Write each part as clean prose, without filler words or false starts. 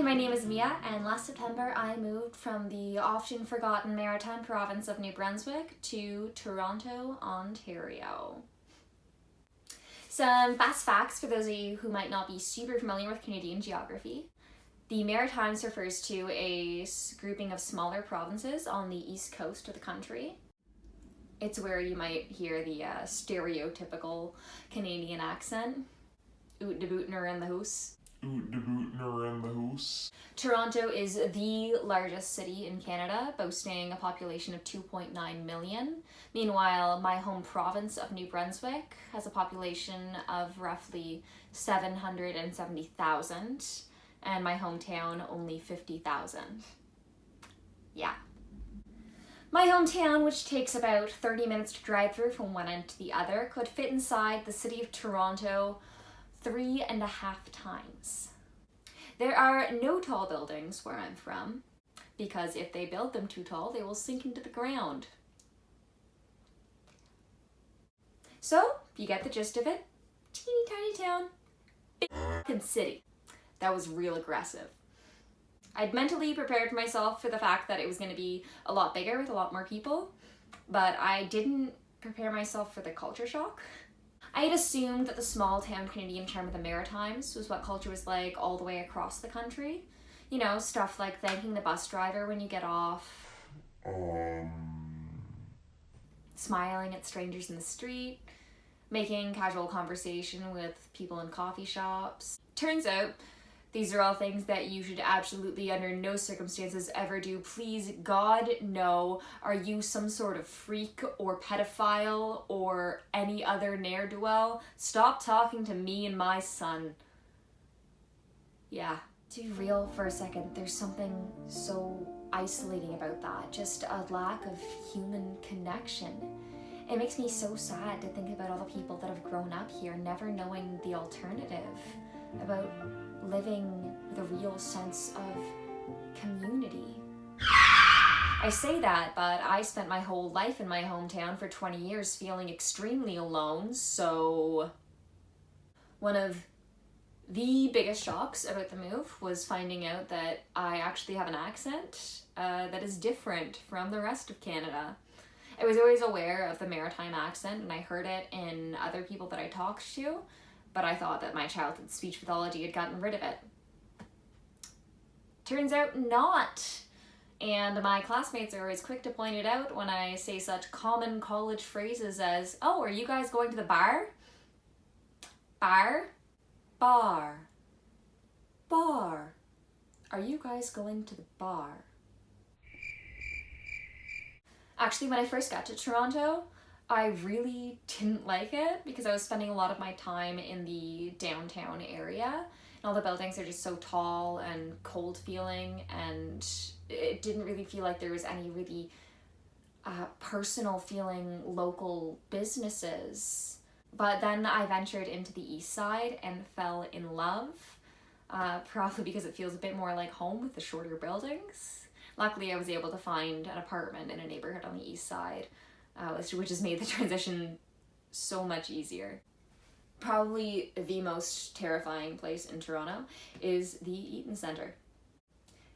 Hi, my name is Mia, and last September I moved from the often forgotten maritime province of New Brunswick to Toronto, Ontario. Some fast facts for those of you who might not be super familiar with Canadian geography. The Maritimes refers to a grouping of smaller provinces on the east coast of the country. It's where you might hear the stereotypical Canadian accent. Oot de bootner in the hoose. Oot de bootner in the hoose. Toronto is the largest city in Canada, boasting a population of 2.9 million. Meanwhile, my home province of New Brunswick has a population of roughly 770,000, and my hometown only 50,000. Yeah. My hometown, which takes about 30 minutes to drive through from one end to the other, could fit inside the city of Toronto 3.5 times. There are no tall buildings where I'm from, because if they build them too tall, they will sink into the ground. So, you get the gist of it. Teeny tiny town, big city. That was real aggressive. I'd mentally prepared myself for the fact that it was going to be a lot bigger with a lot more people, but I didn't prepare myself for the culture shock. I had assumed that the small town Canadian charm of the Maritimes was what culture was like all the way across the country. You know, stuff like thanking the bus driver when you get off. Smiling at strangers in the street. Making casual conversation with people in coffee shops. Turns out, these are all things that you should absolutely under no circumstances ever do. Please, God, no. Are you some sort of freak or pedophile or any other ne'er-do-well? Stop talking to me and my son. Yeah. To be real for a second, there's something so isolating about that. Just a lack of human connection. It makes me so sad to think about all the people that have grown up here never knowing the alternative. About living with a real sense of community. I say that, but I spent my whole life in my hometown for 20 years feeling extremely alone, so one of the biggest shocks about the move was finding out that I actually have an accent that is different from the rest of Canada. I was always aware of the maritime accent and I heard it in other people that I talked to, but I thought that my childhood speech pathology had gotten rid of it. Turns out not. And my classmates are always quick to point it out when I say such common college phrases as, "Oh, are you guys going to the bar?" Bar? Bar. Bar. Are you guys going to the bar? Actually, when I first got to Toronto, I really didn't like it because I was spending a lot of my time in the downtown area and all the buildings are just so tall and cold feeling, and it didn't really feel like there was any really personal feeling local businesses. But then I ventured into the east side and fell in love, probably because it feels a bit more like home with the shorter buildings. Luckily, I was able to find an apartment in a neighborhood on the east side, which has made the transition so much easier. Probably the most terrifying place in Toronto is the Eaton Centre.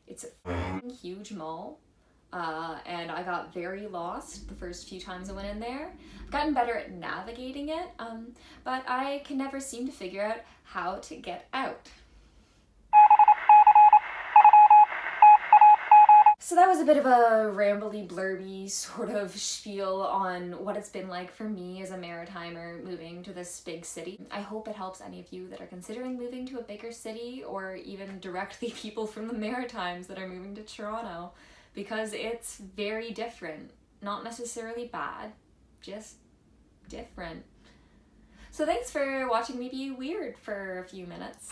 It's a huge mall, and I got very lost the first few times I went in there. I've gotten better at navigating it, but I can never seem to figure out how to get out. So that was a bit of a rambly, blurby sort of spiel on what it's been like for me as a Maritimer moving to this big city. I hope it helps any of you that are considering moving to a bigger city, or even directly people from the Maritimes that are moving to Toronto, because it's very different. Not necessarily bad, just different. So thanks for watching me be weird for a few minutes.